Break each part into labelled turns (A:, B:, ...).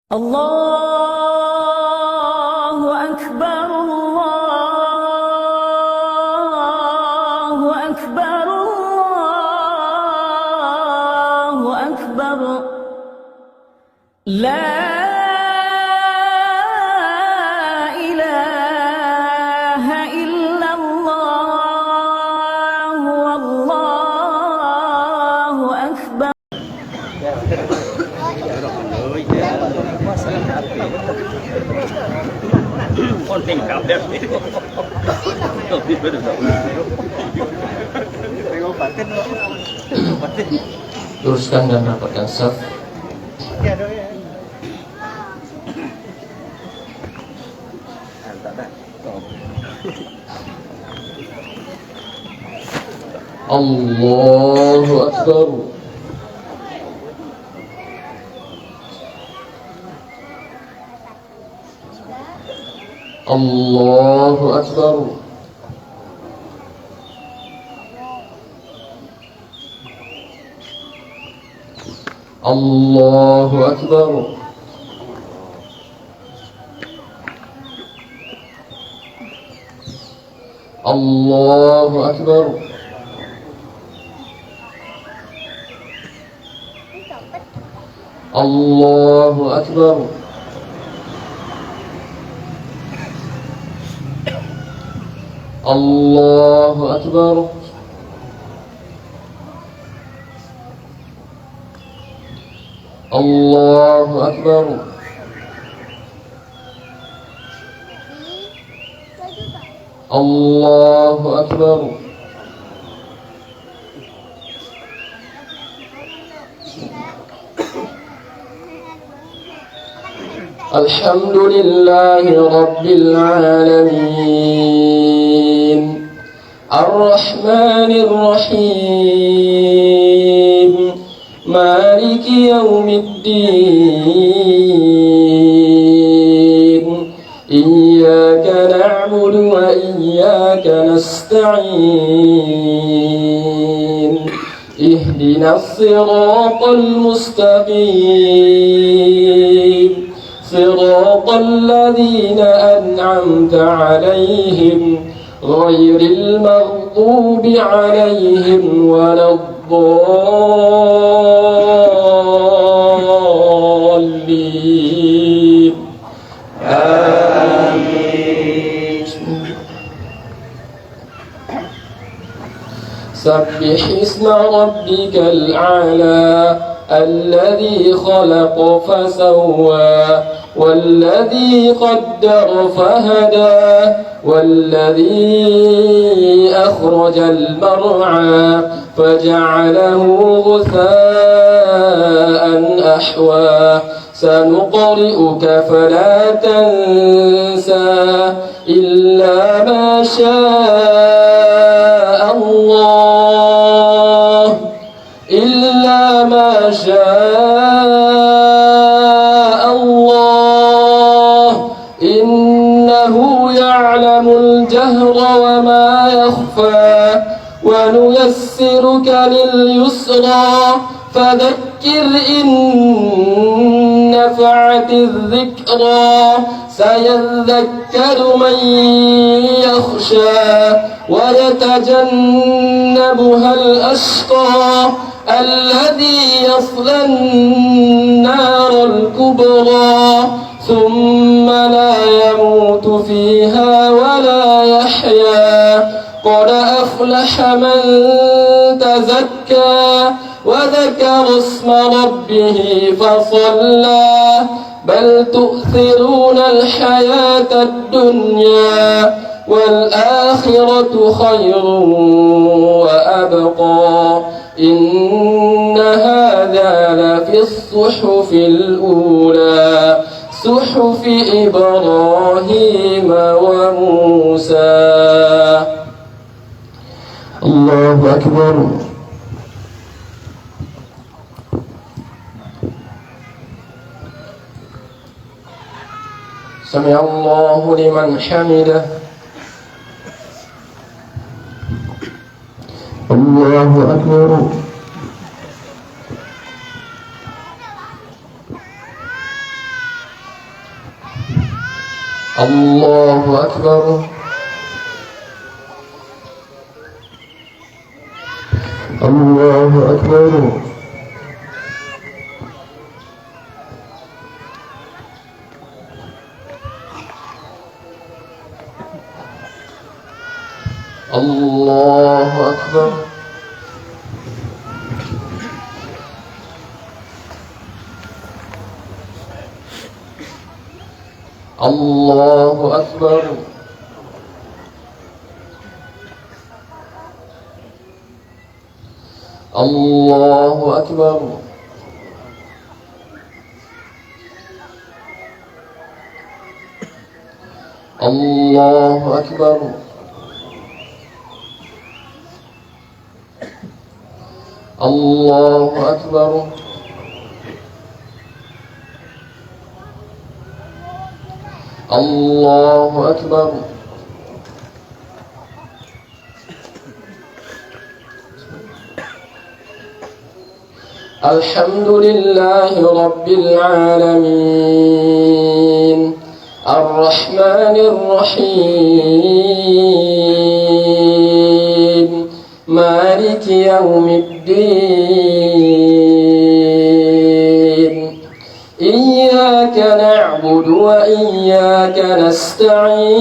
A: الله أكبر الله أكبر الله أكبر لا إله إلا الله والله أكبر.
B: Luruskan dan rapatkan saf. Allahu Akbar. Allahu Akbar. Allahu Akbar. Allahu Akbar. Allahu Akbar. Allahu Akbar. Allahu Akbar. Allahu Akbar. Alhamdulillahi Rabbil Alamin Ar-Rahmanir Rahim Maliki Yawmiddin Iyyaka na'budu wa iyyaka nasta'in Ihdinas siratal mustaqim صراط الذين أنعمت عليهم غير المغضوب عليهم ولا الضالين آمين. سبح اسم ربك الأعلى الذي خلق فسوى والذي قدر فهدى والذي أخرج المرعى فجعله غثاء أحوى سنقرئك فلا تنسى إلا ما شاء الله إنه يعلم الجهر وما يخفى ونيسرك لليسرى فذكر إن نفعت الذكرى سيذكر من يخشى ويتجنبها الأشقى الذي يصلى النار الكبرى ثم لا يموت فيها ولا يحيا قد أفلح من تزكى وذكر اسم ربه فصلى بل تؤثرون الحياة الدنيا والآخرة خير وأبقى إن هذا لفي الصحف الأولى صحف إبراهيم وموسى. الله أكبر. سمع الله لمن حمده. الله أكبر. الله أكبر الله أكبر الله أكبر الله أكبر الله أكبر الله أكبر الله أكبر الله أكبر الحمد لله رب العالمين الرحمن الرحيم مالك يوم الدين إياك نعبد وإياك نستعين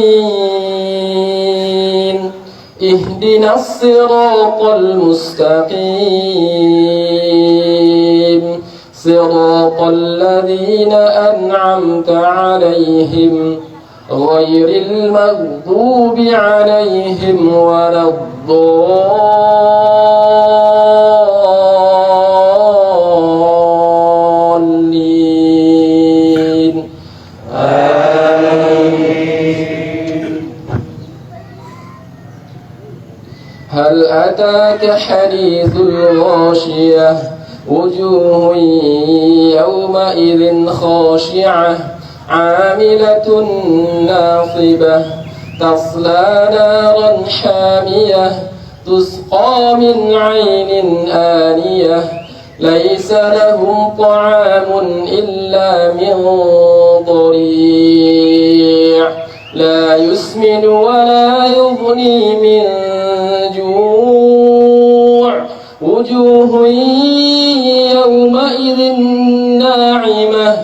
B: اهدنا الصراط المستقيم صراط الذين أنعمت عليهم غير المغضوب عليهم ولا الضالين آمين. هل أتاك حديث الغاشية وجوه يومئذ خاشعة عاملة ناصبة تصلى نارا حامية تسقى من عين آنية ليس لهم طعام إلا من ضريع لا يسمن ولا يغني من جوع وجوه يومئذ ناعمة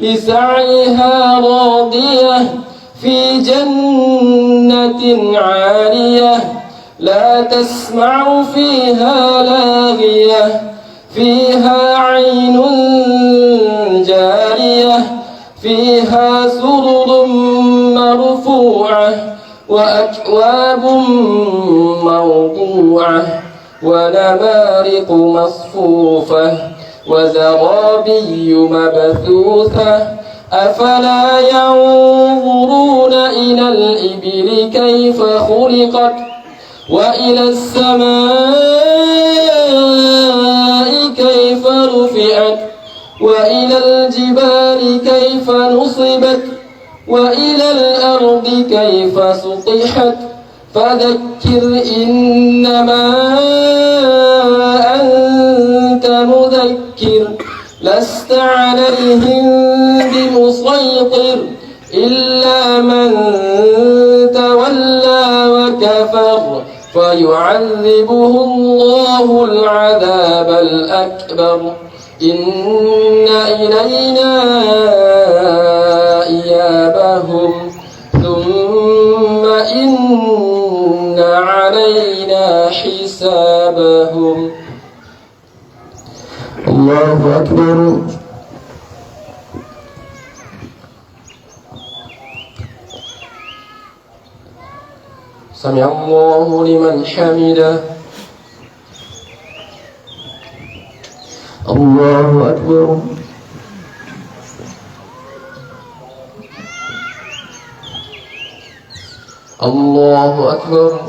B: لسعيها راضية في جنة عالية لا تسمع فيها لاغية فيها عين جارية فيها سرر مرفوعة وأكواب موضوعة ونمارق مصفوفة وزرابي مبثوثة أفلا ينظرون إلى الإبل كيف خلقت وإلى السماء كيف رفعت وإلى الجبال كيف نصبت وإلى الأرض كيف سطحت فذكر إنما أنت مذكر لست عليهم بمسيطر إلا من تولى وكفر فيعذبه الله العذاب الأكبر إن إلينا إيابهم ثم إن علينا حسابهم.
C: الله أكبر.
B: سمع الله لمن حمده.
C: الله أكبر.
B: الله أكبر.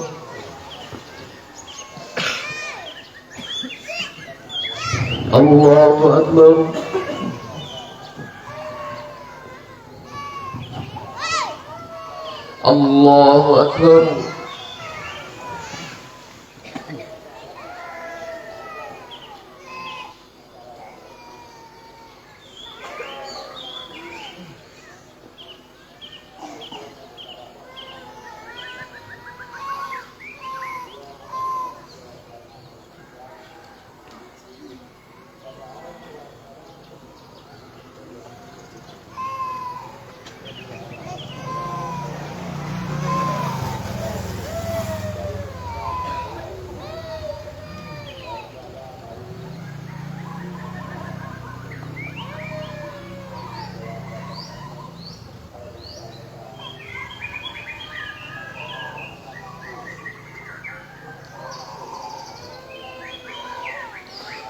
C: الله أكبر.
B: الله أكبر.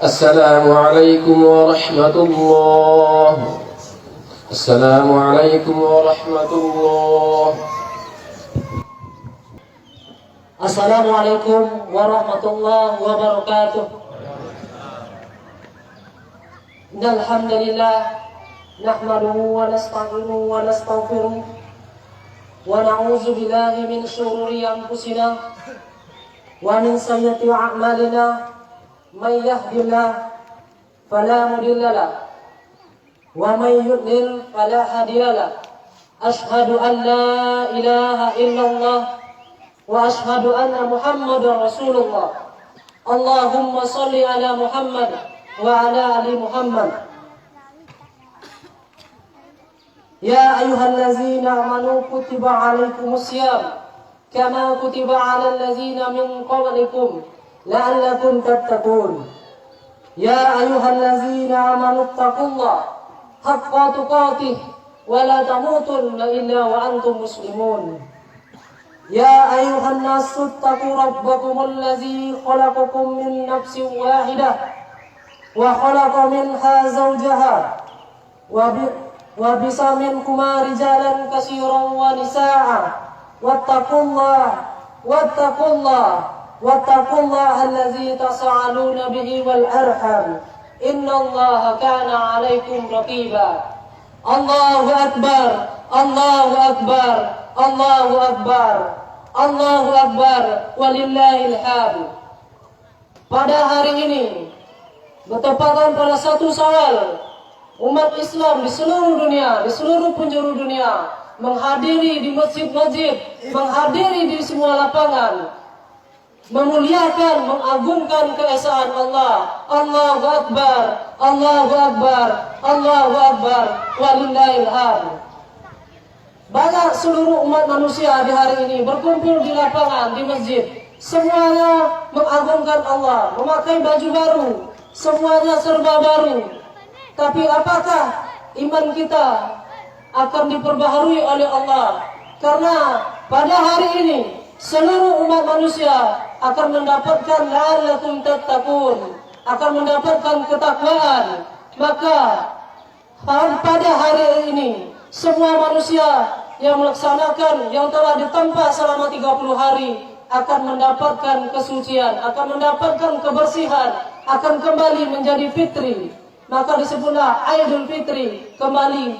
B: السلام عليكم ورحمة الله. السلام عليكم ورحمة الله.
D: Assalamualaikum warahmatullahi wabarakatuh. Innal hamdalillah nahmaduhu wa nasta'inuhu wa nastaghfiruh wa na'udzu billahi min shururi anfusina wa min sayyiati a'malina. May yahdihillahu fala mudilla lahu wa may yudlil fala hadiya lahu. Asyhadu an la ilaha illallah wa ashhadu anna Muhammadar Rasulullah. Allahumma shalli ala Muhammad wa ala ali Muhammad. Ya ayyuhallazina amanu kutiba alaikumus syiyam kama kutiba alal ladzina min qablikum la'allakum tattaqun. Ya ayyuhallazina amanu taqullaha haqqa tuqatih wa la tamutunna illa wa antum muslimun. Ya ayuhan nasu taqu rabbakumul ladzi khalaqakum min nafsin wahidah wa khalaqa minha zawjaha wa bisa minkuma rijalan katsiran wa nisaa'a wattaqullaha alladzi tasaaluna bihi wal arham innallaha kana 'alaikum raqiba. Allahu akbar, Allahu akbar, Allahu akbar, Allahu akbar, walillahil hamd. Pada hari ini, bertepatan pada 1 Syawal, umat Islam di seluruh dunia, di seluruh penjuru dunia, menghadiri di masjid-masjid, menghadiri di semua lapangan, memuliakan, mengagungkan keesaan Allah. Allahu akbar, Allahu akbar, Allahu akbar, walillahil hamd. Banyak seluruh umat manusia di hari ini berkumpul di lapangan, di masjid. Semuanya mengagungkan Allah, memakai baju baru, semuanya serba baru. Tapi apakah iman kita akan diperbaharui oleh Allah? Karena pada hari ini seluruh umat manusia akan mendapatkan la'allakum tattaqun, akan mendapatkan ketakwaan. Maka pada hari ini semua manusia yang melaksanakan yang telah ditempa selama 30 hari akan mendapatkan kesucian, akan mendapatkan kebersihan, akan kembali menjadi fitri. Maka disebutlah Aidul Fitri, kembali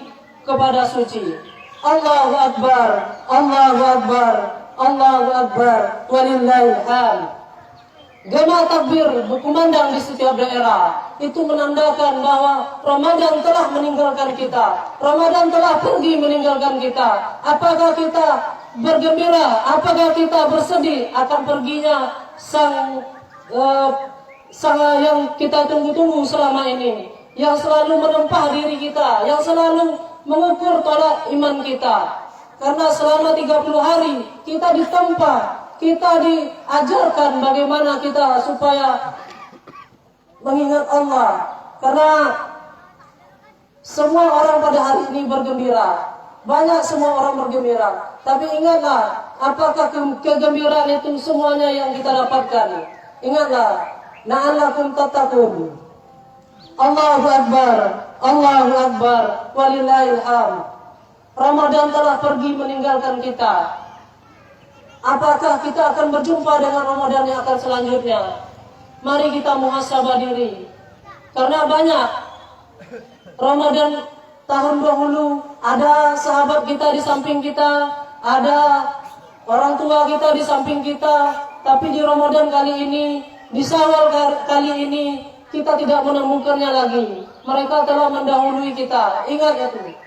D: kepada suci. Allahu akbar, Allahu akbar, Allahu akbar, walillahil hamd. Gema takbir berkumandang di setiap daerah. Itu menandakan bahwa Ramadan telah meninggalkan kita. Ramadan telah pergi meninggalkan kita. Apakah kita bergembira? Apakah kita bersedih akan perginya sang yang kita tunggu-tunggu selama ini, yang selalu menempah diri kita, yang selalu mengukur tolak iman kita. Karena selama 30 hari kita ditempa, kita diajarkan bagaimana kita supaya mengingat Allah. Karena semua orang pada hari ini bergembira, banyak semua orang bergembira. Tapi ingatlah, apakah kegembiraan itu semuanya yang kita dapatkan? Ingatlah, la'allakum tattaqun. Allahu akbar, Allahu akbar, walillahil hamd. Ramadan telah pergi meninggalkan kita. Apakah kita akan berjumpa dengan Ramadan yang akan selanjutnya? Mari kita muhasabah diri. Karena banyak Ramadan tahun dahulu ada sahabat kita di samping kita, ada orang tua kita di samping kita. Tapi di Ramadan kali ini, di Syawal kali ini, kita tidak menemukannya lagi. Mereka telah mendahului kita. Ingat itu.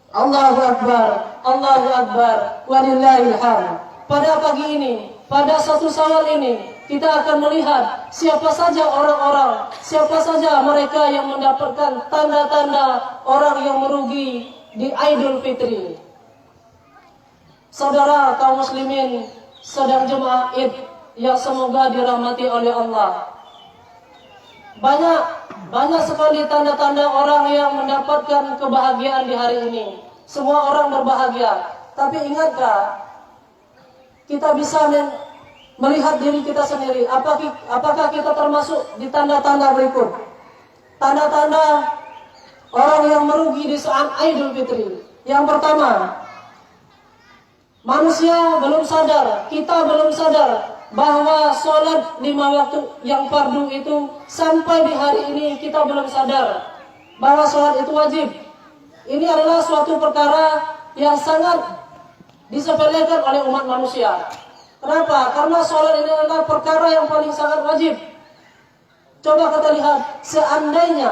D: Allahu akbar, Allahu akbar, walillahil hamd. Pada pagi ini, pada 1 Syawal ini, kita akan melihat siapa saja orang-orang, siapa saja mereka yang mendapatkan tanda-tanda orang yang merugi di Aidul Fitri. Saudara kaum muslimin, sedang jemaah Id yang semoga dirahmati oleh Allah. Banyak sekali tanda-tanda orang yang mendapatkan kebahagiaan di hari ini. Semua orang berbahagia. Tapi ingatkah, kita bisa melihat diri kita sendiri. Apakah kita termasuk di tanda-tanda berikut? Tanda-tanda orang yang merugi di saat Idul Fitri. Yang pertama, manusia belum sadar, kita belum sadar bahwa sholat 5 waktu yang fardu itu sampai di hari ini kita belum sadar bahwa sholat itu wajib. Ini adalah suatu perkara yang sangat disepelekan oleh umat manusia. Kenapa? Karena sholat ini adalah perkara yang paling sangat wajib. Coba kita lihat, seandainya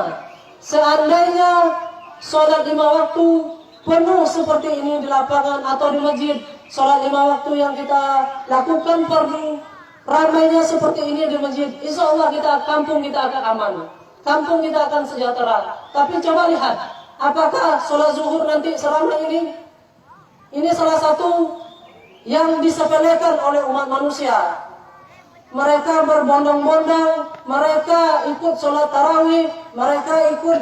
D: sholat 5 waktu penuh seperti ini di lapangan atau di masjid, sholat 5 waktu yang kita lakukan fardu ramainya seperti ini di masjid, insya Allah kampung kita akan aman, kampung kita akan sejahtera. Tapi coba lihat, apakah sholat zuhur nanti seramai ini? Ini salah satu yang disepelekan oleh umat manusia. Mereka berbondong-bondong, mereka ikut sholat tarawih, mereka ikut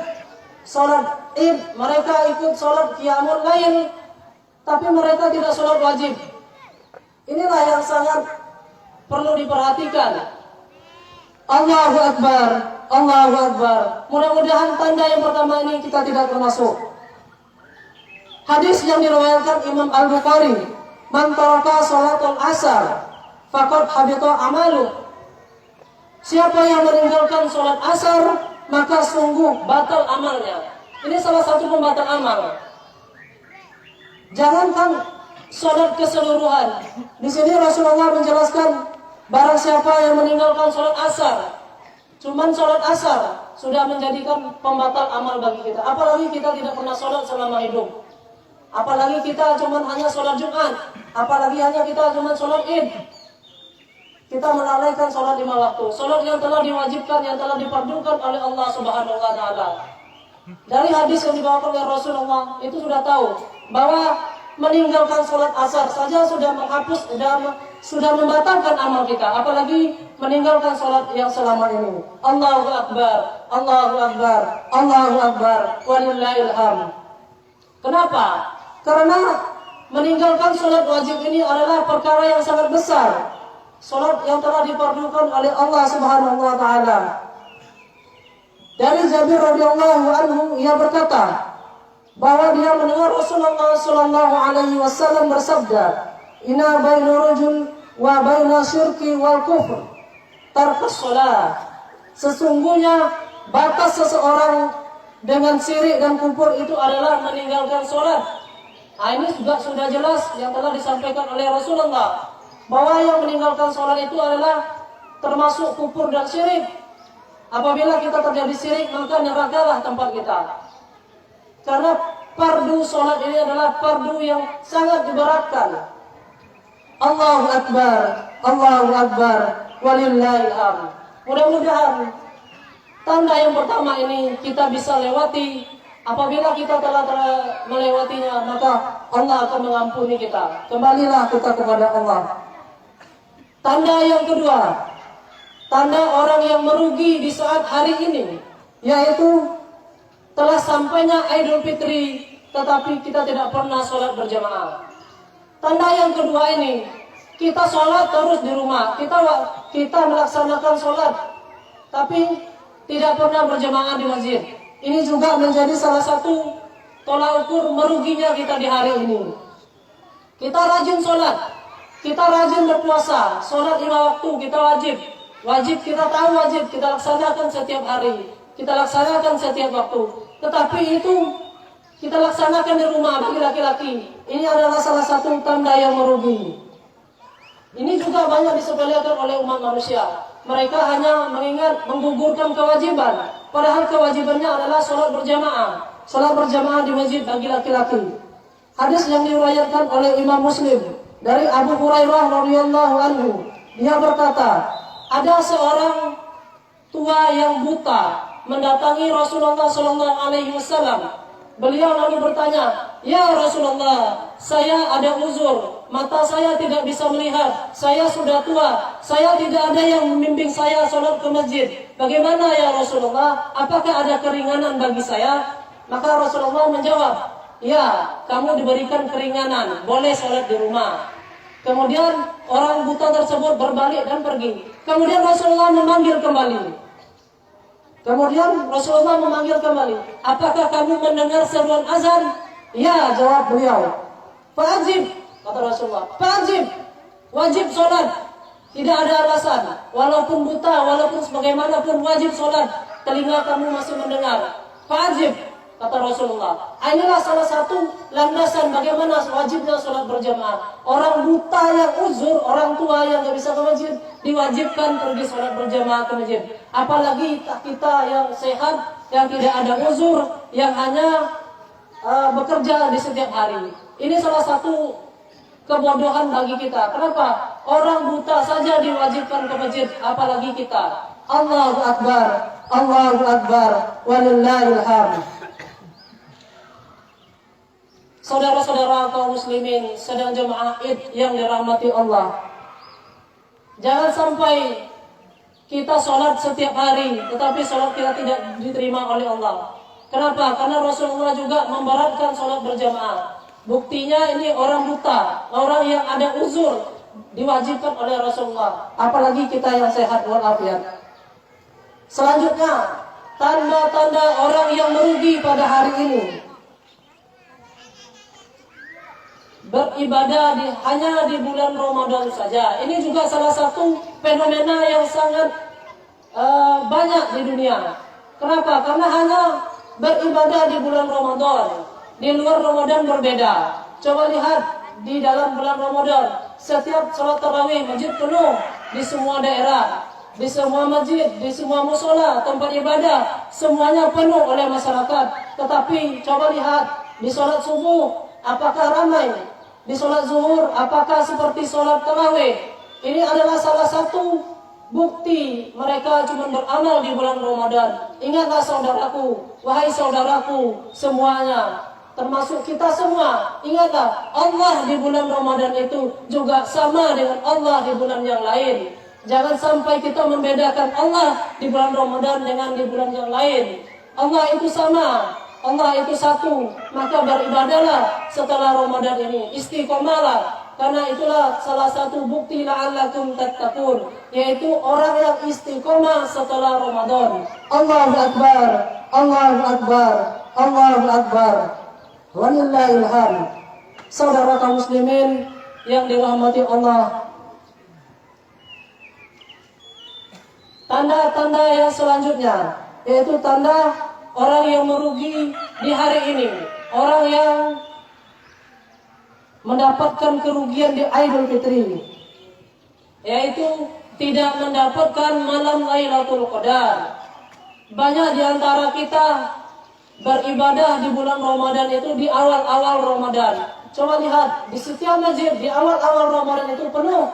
D: sholat id, mereka ikut sholat qiyamul lail, tapi mereka tidak sholat wajib. Inilah yang sangat perlu diperhatikan. Allahu Akbar, Allahu Akbar. Mudah-mudahan tanda yang pertama ini kita tidak termasuk. Hadis yang diriwayatkan Imam Al-Bukhari, man taraka sholatul asar faqad habita amalu. Siapa yang meninggalkan sholat asar, maka sungguh batal amalnya. Ini salah satu pembatal amal. Jangankan sholat keseluruhan. Di sini Rasulullah menjelaskan, barang siapa yang meninggalkan sholat asar, cuman sholat asar sudah menjadikan pembatal amal bagi kita. Apalagi kita tidak pernah sholat selama hidup. Apalagi kita cuman hanya sholat Jumat. Apalagi hanya kita cuman sholat Id. Kita melalaikan sholat 5 waktu. Sholat yang telah diwajibkan, yang telah diperdukan oleh Allah Subhanahu wa Ta'ala. Dari hadis yang dibawakan oleh Rasulullah, itu sudah tahu bahwa meninggalkan sholat asar saja sudah menghapus, sudah membatalkan amal kita. Apalagi meninggalkan sholat yang selama ini. Allahu Akbar, Allahu Akbar, Allahu Akbar, walillahil hamd. Kenapa? Karena meninggalkan sholat wajib ini adalah perkara yang sangat besar. Sholat yang telah diperdukan oleh Allah Subhanahu wa Ta'ala. Dari Jabir radhiyallahu anhu, ia berkata bahwa dia mendengar Rasulullah sallallahu alaihi wasallam bersabda, "Inna baina rajul wa baina syirki wal kufr tarkus shalah." Sesungguhnya batas seseorang dengan syirik dan kufur itu adalah meninggalkan sholat. Nah, ini juga sudah jelas yang telah disampaikan oleh Rasulullah, bahwa yang meninggalkan sholat itu adalah termasuk kufur dan syirik. Apabila kita terjadi syirik, maka nerakalah tempat kita. Karena fardu sholat ini adalah fardu yang sangat diberatkan. Allahu Akbar, Allahu Akbar, walillahil hamd. Mudah-mudahan tanda yang pertama ini kita bisa lewati. Apabila kita telah melewatinya, maka Allah akan mengampuni kita. Kembalilah kita kepada Allah. Tanda yang kedua, tanda orang yang merugi di saat hari ini, yaitu telah sampainya Idul Fitri, tetapi kita tidak pernah sholat berjamaah. Tanda yang kedua ini, kita sholat terus di rumah, kita melaksanakan sholat, tapi tidak pernah berjamaah di masjid. Ini juga menjadi salah satu tolak ukur meruginya kita di hari ini. Kita rajin sholat, kita rajin berpuasa, sholat 5 waktu kita wajib. Wajib kita tahu wajib, kita laksanakan setiap hari, kita laksanakan setiap waktu. Tetapi itu kita laksanakan di rumah bagi laki-laki. Ini adalah salah satu tanda yang merugi. Ini juga banyak disepelekan oleh umat manusia. Mereka hanya menggugurkan kewajiban, padahal kewajibannya adalah sholat berjamaah. Sholat berjamaah di masjid bagi laki-laki. Hadis yang diriwayatkan oleh Imam Muslim dari Abu Hurairah radhiyallahu anhu, dia berkata, ada seorang tua yang buta mendatangi Rasulullah sallallahu alaihi wasallam. Beliau lalu bertanya, "Ya Rasulullah, saya ada uzur, mata saya tidak bisa melihat, saya sudah tua, saya tidak ada yang membimbing saya sholat ke masjid. Bagaimana ya Rasulullah? Apakah ada keringanan bagi saya?" Maka Rasulullah menjawab, "Ya, kamu diberikan keringanan, boleh sholat di rumah. Kemudian orang buta tersebut berbalik dan pergi. Kemudian Rasulullah memanggil kembali. Apakah kamu mendengar seruan azan? Ya, jawab beliau. Fa'ajib, kata Rasulullah. Fa'ajib, wajib sholat. Tidak ada alasan. Walaupun buta, walaupun sebagaimanapun wajib sholat. Telinga kamu masih mendengar. Fa'ajib, kata Rasulullah. Inilah salah satu landasan bagaimana wajibnya sholat berjamaah. Orang buta yang uzur, orang tua yang tidak bisa ke masjid, diwajibkan pergi sholat berjamaah ke masjid. Apalagi kita yang sehat, yang tidak ada uzur, yang hanya bekerja di setiap hari. Ini salah satu kebodohan bagi kita. Kenapa? Orang buta saja diwajibkan ke masjid, apalagi kita. Allahu Akbar, Allahu Akbar, walillahil hamd. Saudara-saudara kaum muslimin, sedang jemaah Id yang dirahmati Allah. Jangan sampai kita sholat setiap hari, tetapi sholat kita tidak diterima oleh Allah. Kenapa? Karena Rasulullah juga memberatkan sholat berjamaah. Buktinya ini orang buta, orang yang ada uzur, diwajibkan oleh Rasulullah. Apalagi kita yang sehat walafiat. Selanjutnya, tanda-tanda orang yang merugi pada hari ini. Beribadah hanya di bulan Ramadan saja. Ini juga salah satu fenomena yang sangat banyak di dunia. Kenapa? Karena hanya beribadah di bulan Ramadan. Di luar Ramadan berbeda. Coba lihat di dalam bulan Ramadan, setiap sholat tarawih masjid penuh di semua daerah, di semua masjid, di semua musola, tempat ibadah, semuanya penuh oleh masyarakat. Tetapi coba lihat di sholat subuh, apakah ramai? Di sholat zuhur, apakah seperti sholat tarawih? Ini adalah salah satu bukti mereka cuma beramal di bulan Ramadan. Ingatlah saudaraku, wahai saudaraku semuanya, termasuk kita semua. Ingatlah, Allah di bulan Ramadan itu juga sama dengan Allah di bulan yang lain. Jangan sampai kita membedakan Allah di bulan Ramadan dengan di bulan yang lain. Allah itu sama, Allah itu satu, maka beribadahlah setelah Ramadan ini, istiqomahlah, karena itulah salah satu bukti la'allakum tattaqun, yaitu orang yang istiqomah setelah Ramadan. Allahu Akbar, Allahu Akbar, Allahu Akbar, walillahil hamd. Saudara kaum muslimin yang dirahmati Allah, tanda-tanda yang selanjutnya yaitu tanda orang yang merugi di hari ini, orang yang mendapatkan kerugian di Idul Fitri, yaitu tidak mendapatkan malam Lailatul Qadar. Banyak di antara kita beribadah di bulan Ramadan itu di awal-awal Ramadan. Coba lihat, di setiap masjid di awal-awal Ramadan itu penuh.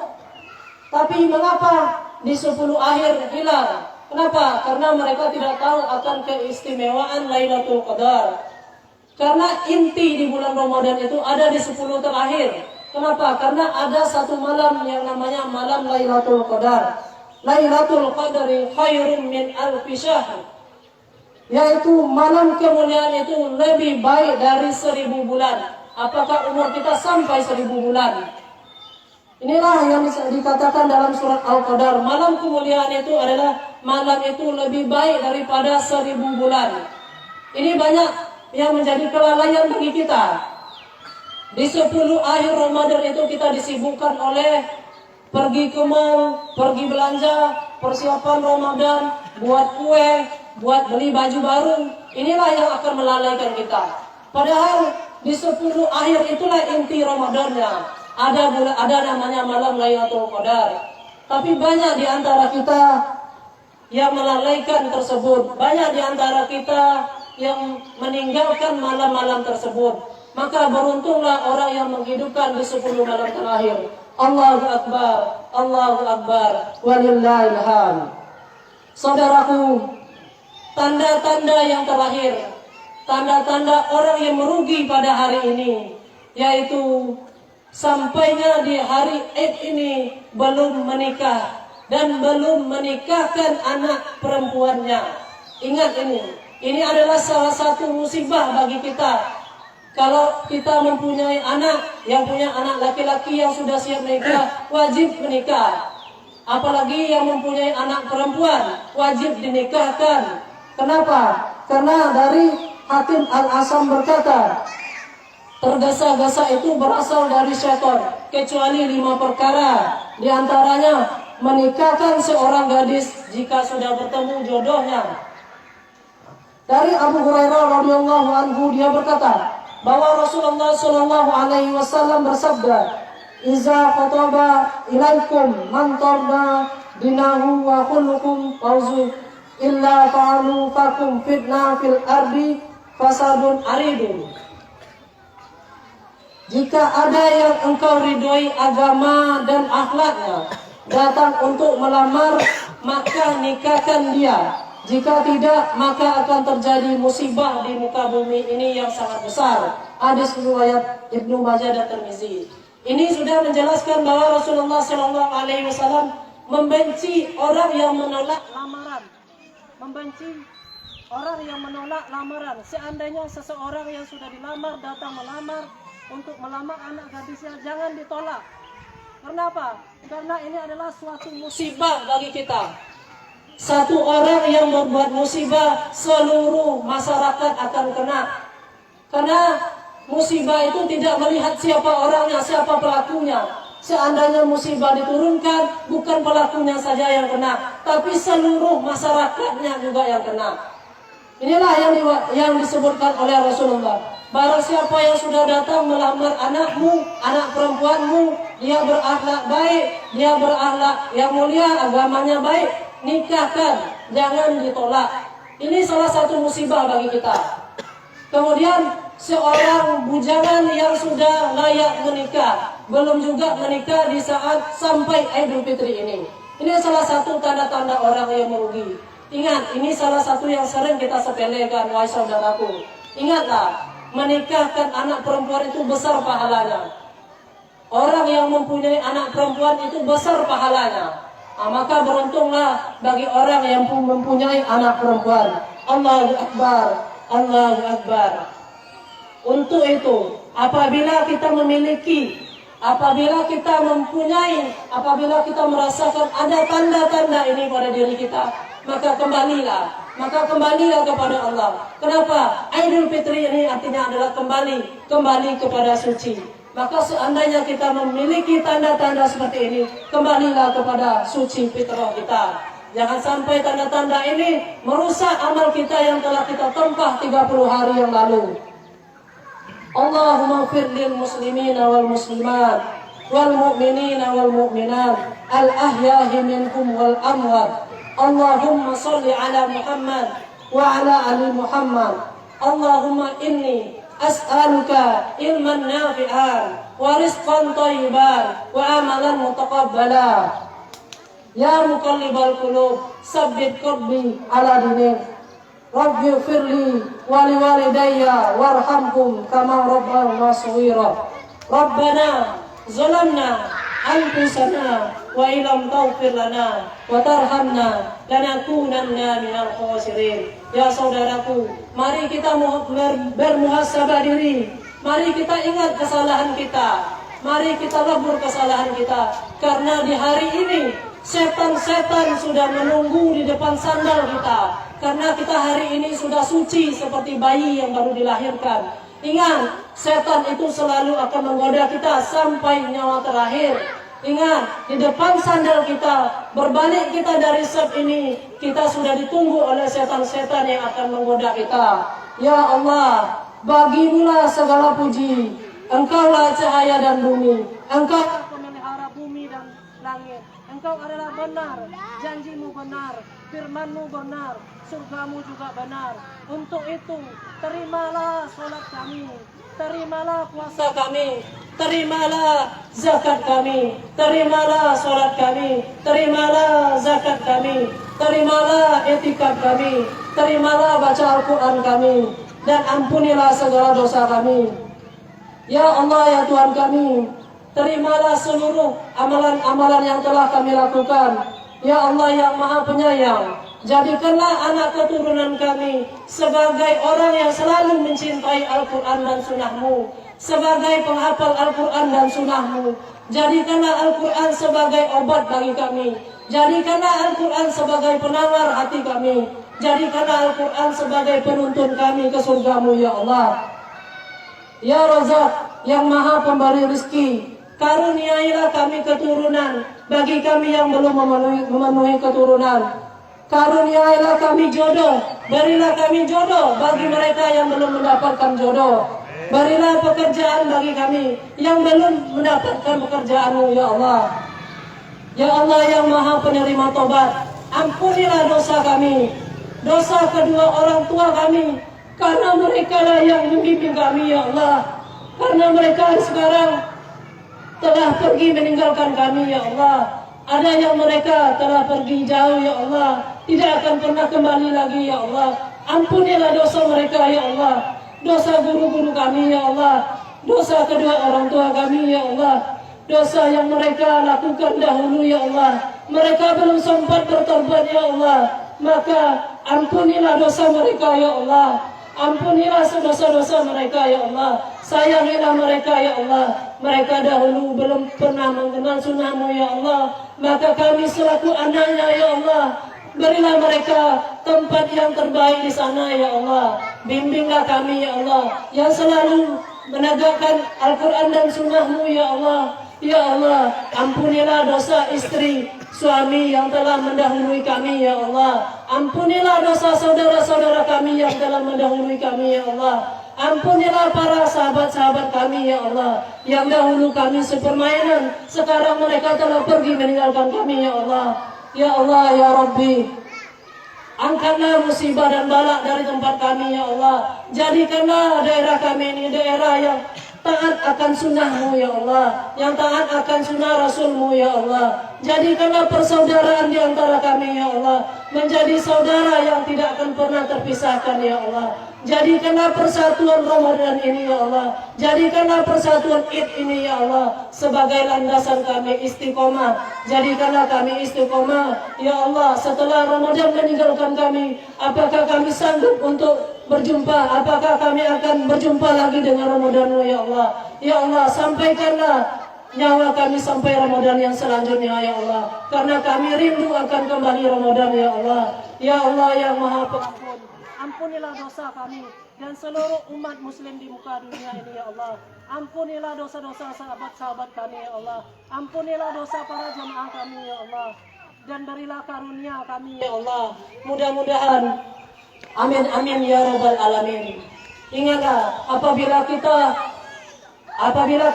D: Tapi mengapa di 10 akhir hilang? Kenapa? Karena mereka tidak tahu akan keistimewaan Lailatul Qadar. Karena inti di bulan Ramadan itu ada di 10 terakhir. Kenapa? Karena ada satu malam yang namanya malam Lailatul Qadar. Lailatul Qadri khairun min alfi syahr. Yaitu malam kemuliaan itu lebih baik dari 1000 bulan. Apakah umur kita sampai 1000 bulan? Inilah yang dikatakan dalam surat Al-Qadar. Malam kemuliaan itu adalah malam itu lebih baik daripada 1000 bulan. Ini banyak yang menjadi kelalaian bagi kita. Di 10 akhir Ramadan itu kita disibukkan oleh pergi ke mall, pergi belanja, persiapan Ramadan, buat kue, buat beli baju baru. Inilah yang akan melalaikan kita. Padahal di 10 akhir itulah inti Ramadannya. Ada namanya malam Lailatul Qadar. Tapi banyak di antara kita yang melalaikan tersebut. Banyak di antara kita yang meninggalkan malam-malam tersebut. Maka beruntunglah orang yang menghidupkan di 10 malam terakhir. Allahu Akbar, Allahu Akbar, walillahil hamd. Saudaraku, tanda-tanda yang terakhir, tanda-tanda orang yang merugi pada hari ini, yaitu sampainya di hari Id ini belum menikah dan belum menikahkan anak perempuannya. Ingat ini adalah salah satu musibah bagi kita. Kalau kita mempunyai anak, yang punya anak laki-laki yang sudah siap menikah, wajib menikah. Apalagi yang mempunyai anak perempuan, wajib dinikahkan. Kenapa? Karena dari Hakim Al-Asam berkata, tergesa-gesa itu berasal dari syaitan, kecuali 5 perkara. Di antaranya, menikahkan seorang gadis jika sudah bertemu jodohnya. Dari Abu Hurairah radhiyallahu anhu, dia berkata bahwa Rasulullah sallallahu alaihi wasallam bersabda, "Iza khataba ilaikum man tarda dinahu wa khuluqukum fawzu illa fa'alu fakum fitnah fil ardi fasadun aridun." Jika ada yang engkau ridhoi agama dan akhlaknya datang untuk melamar, maka nikahkan dia. Jika tidak, maka akan terjadi musibah di muka bumi ini yang sangat besar. Hadis riwayat Ibnu Majah dan Tirmizi. Ini sudah menjelaskan bahwa Rasulullah SAW membenci orang yang menolak lamaran. Membenci orang yang menolak lamaran. Seandainya seseorang yang sudah dilamar datang melamar untuk melamar anak gadisnya, jangan ditolak. Kenapa? Karena ini adalah suatu musibah bagi kita. Satu orang yang berbuat musibah, seluruh masyarakat akan kena. Karena musibah itu tidak melihat siapa orangnya, siapa pelakunya. Seandainya musibah diturunkan, bukan pelakunya saja yang kena, tapi seluruh masyarakatnya juga yang kena. Inilah yang disebutkan oleh Rasulullah. Barang siapa yang sudah datang melamar anakmu, anak perempuanmu, dia berakhlak baik, dia berakhlak yang mulia, agamanya baik, nikahkan, jangan ditolak. Ini salah satu musibah bagi kita. Kemudian seorang bujangan yang sudah layak menikah, belum juga menikah di saat sampai Idul Fitri ini. Ini salah satu tanda-tanda orang yang merugi. Ingat, ini salah satu yang sering kita sepelekan, wahai saudaraku. Ingatlah, menikahkan anak perempuan itu besar pahalanya. Orang yang mempunyai anak perempuan itu besar pahalanya. Maka beruntunglah bagi orang yang mempunyai anak perempuan. Allahu Akbar, Allahu Akbar. Untuk itu, apabila kita memiliki, apabila kita mempunyai, apabila kita merasakan ada tanda-tanda ini pada diri kita, maka kembalilah kepada Allah. Kenapa? Idul Fitri ini artinya adalah kembali kepada suci. Maka seandainya kita memiliki tanda-tanda seperti ini, kembalilah kepada suci fitrah kita. Jangan sampai tanda-tanda ini merusak amal kita yang telah kita tempah 30 hari yang lalu. Allahumma ighfir lil muslimina wal muslimat wal mu'minina wal mu'minat al ahyahi minkum wal amwat. Allahumma salli ala Muhammad wa ala ali Muhammad. Allahumma inni as'aluka ilman nafi'an wa rizqan thayyiban wa amalan mutaqabbala. Ya muqallibal qulub, sabbit qalbi ala dinik. Rabbi firli wa liwalidayya warhamhum kama rabbana shaghira. Rabbana zalamna anfusana wa illam taghfir lana wa tarhamna lanakunanna minal khasirin. Ya saudaraku, mari kita bermuhasabah diri. Mari kita ingat kesalahan kita. Mari kita lebur kesalahan kita. Karena di hari ini setan-setan sudah menunggu di depan sandal kita. Karena kita hari ini sudah suci seperti bayi yang baru dilahirkan. Ingat, setan itu selalu akan menggoda kita sampai nyawa terakhir. Ingat, di depan sandal kita, berbalik kita dari saf ini, kita sudah ditunggu oleh setan-setan yang akan menggoda kita. Ya Allah, bagimulah segala puji. Engkaulah cahaya dan bumi. Engkau pemelihara bumi dan langit. Engkau adalah benar, janjimu benar, firmanmu benar, surgamu juga benar. Untuk itu, terimalah sholat kami, terimalah puasa kami, terimalah zakat kami, terimalah sholat kami, terimalah zakat kami, terimalah etikaf kami, terimalah baca Al-Quran kami, dan ampunilah segala dosa kami. Ya Allah, ya Tuhan kami, terimalah seluruh amalan-amalan yang telah kami lakukan. Ya Allah yang Maha Penyayang, Jadikanlah anak keturunan kami sebagai orang yang selalu mencintai Al-Quran dan Sunnah-Mu, sebagai penghafal Al-Quran dan Sunnah-Mu. Jadikanlah Al-Quran sebagai obat bagi kami. Jadikanlah Al-Quran sebagai penawar hati kami. Jadikanlah Al-Quran sebagai penuntun kami ke surga-Mu, ya Allah. Ya Razak, yang maha pemberi rezeki, karuniailah kami keturunan bagi kami yang belum memenuhi keturunan. Karuniailah kami jodoh, berilah kami jodoh bagi mereka yang belum mendapatkan jodoh. Berilah pekerjaan bagi kami yang belum mendapatkan pekerjaan-Mu, ya Allah. Ya Allah yang maha penerima tobat, ampunilah dosa kami, dosa kedua orang tua kami, karena mereka lah yang membimbing kami, ya Allah. Karena mereka sekarang telah pergi meninggalkan kami, ya Allah. Ada yang mereka telah pergi jauh, ya Allah, tidak akan pernah kembali lagi, ya Allah. Ampunilah dosa mereka, ya Allah. Dosa guru-guru kami, ya Allah. Dosa kedua orang tua kami, ya Allah. Dosa yang mereka lakukan dahulu, ya Allah. Mereka belum sempat bertobat, ya Allah. Maka ampunilah dosa mereka, ya Allah. Ampunilah dosa-dosa mereka, ya Allah. Sayangilah mereka, ya Allah. Mereka dahulu belum pernah mengenal Sunnah-Mu, ya Allah. Maka kami selaku anaknya, ya Allah, berilah mereka tempat yang terbaik di sana, ya Allah. Bimbinglah kami, ya Allah, yang selalu menegakkan Al-Quran dan Sunnah-Mu, ya Allah. Ya Allah, ampunilah dosa istri, suami yang telah mendahului kami, ya Allah. Ampunilah dosa saudara-saudara kami yang telah mendahului kami, ya Allah. Ampunilah para sahabat-sahabat kami, ya Allah, yang dahulu kami sepermainan, sekarang mereka telah pergi meninggalkan kami, ya Allah. Ya Allah, ya Rabbi, angkatlah musibah dan balak dari tempat kami, ya Allah. Jadikanlah daerah kami ini daerah yang taat akan sunnah-Mu, ya Allah, yang taat akan sunnah Rasul-Mu, ya Allah. Jadikanlah persaudaraan di antara kami, ya Allah, menjadi saudara yang tidak akan pernah terpisahkan, ya Allah. Jadikanlah persatuan Ramadan ini, ya Allah. Jadikanlah persatuan Id ini, ya Allah, sebagai landasan kami istiqomah. Jadikanlah kami istiqomah, ya Allah. Setelah Ramadan meninggalkan kami, apakah kami sanggup untuk berjumpa? Apakah kami akan berjumpa lagi dengan Ramadan-Mu, ya Allah? Ya Allah, sampaikanlah nyawa kami sampai Ramadan yang selanjutnya, ya Allah. Karena kami rindu akan kembali Ramadan, ya Allah. Ya Allah yang Maha Pengampun, ampunilah dosa kami dan seluruh umat muslim di muka dunia ini, ya Allah. Ampunilah dosa-dosa sahabat-sahabat kami, ya Allah. Ampunilah dosa para jemaah kami, ya Allah. Dan berilah karunia kami, ya Allah. Mudah-mudahan, amin amin ya rabbal alamin. Ingatlah, apabila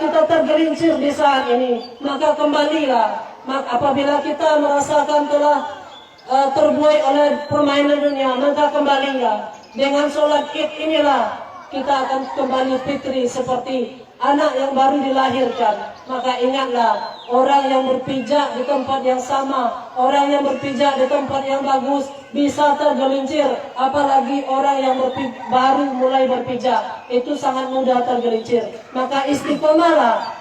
D: kita tergelincir di saat ini, maka kembalilah. Apabila kita merasakan telah terbuai oleh permainan dunia, maka kembalilah. Dengan sholat Id inilah kita akan kembali fitri seperti anak yang baru dilahirkan. Maka ingatlah, orang yang berpijak di tempat yang sama, orang yang berpijak di tempat yang bagus bisa tergelincir, apalagi orang yang baru mulai berpijak, itu sangat mudah tergelincir. Maka istiqomahlah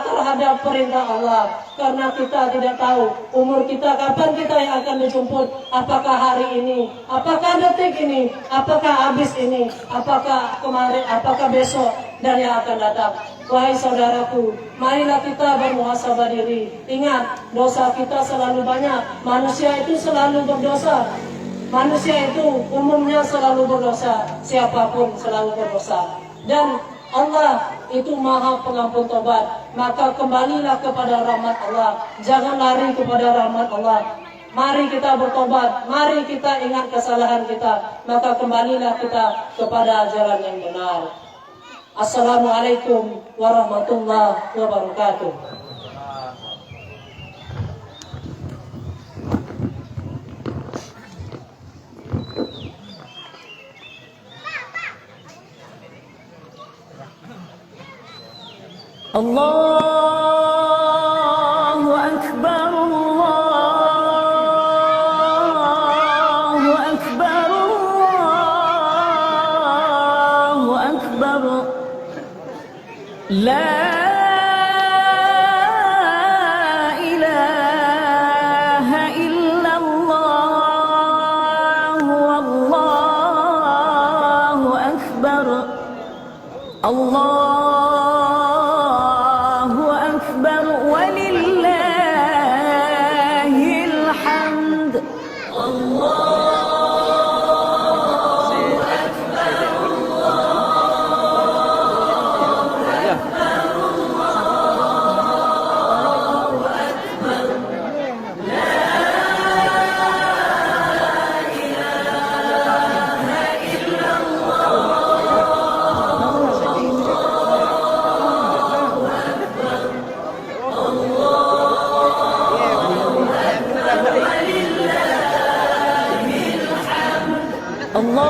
D: terhadap perintah Allah, karena kita tidak tahu umur kita kapan kita yang akan dijemput. Apakah hari ini, apakah detik ini, apakah habis ini, apakah kemarin, apakah besok, dan yang akan datang. Wahai saudaraku, marilah kita bermuhasabah diri. Ingat, dosa kita selalu banyak. Manusia itu selalu berdosa. Manusia itu umumnya selalu berdosa. Siapapun selalu berdosa. Dan Allah itu Maha Pengampun tobat. Maka kembalilah kepada rahmat Allah. Jangan lari kepada rahmat Allah. Mari kita bertobat. Mari kita ingat kesalahan kita. Maka kembalilah kita kepada jalan yang benar. Assalamualaikum warahmatullahi wabarakatuh.
A: Allahu Akbar, Allahu Akbar, Allahu Akbar. La ilaha illallah. الله أكبر ولله الحمد.
C: Allah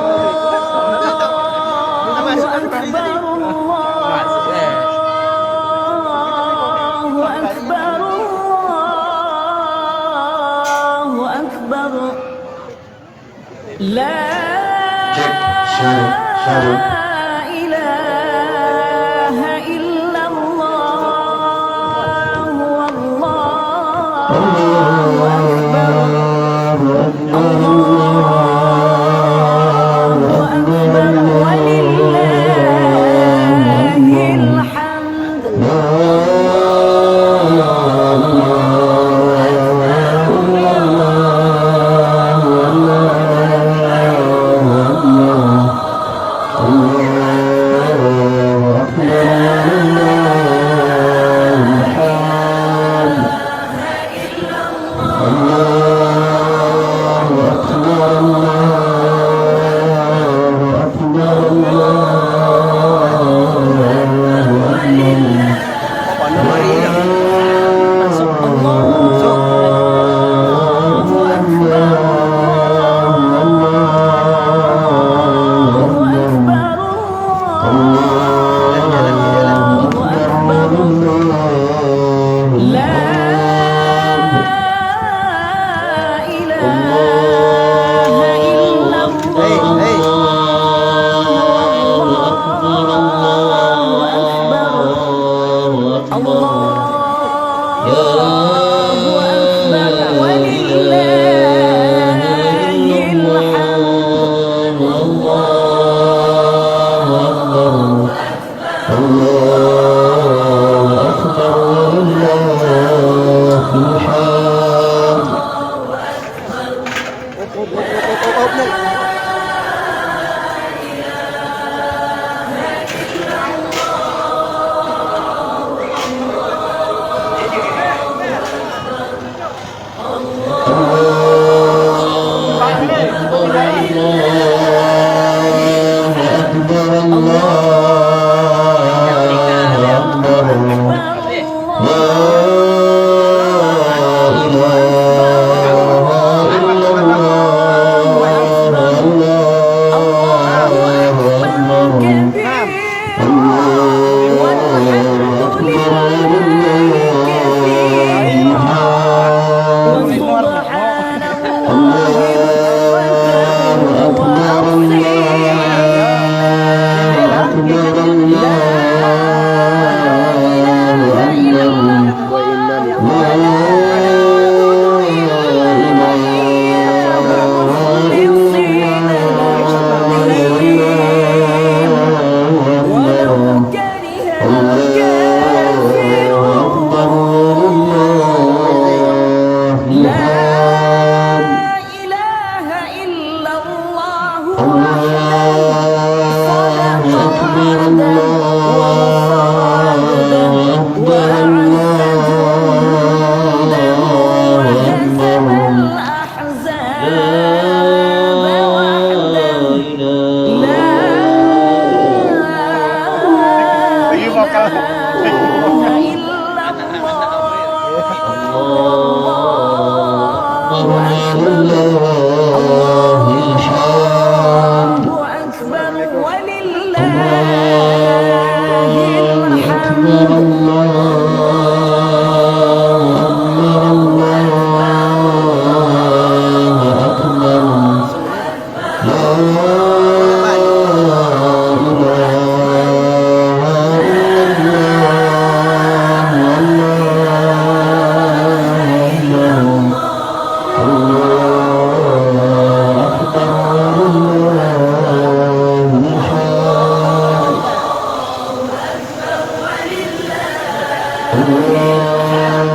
C: الله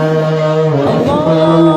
C: أكبر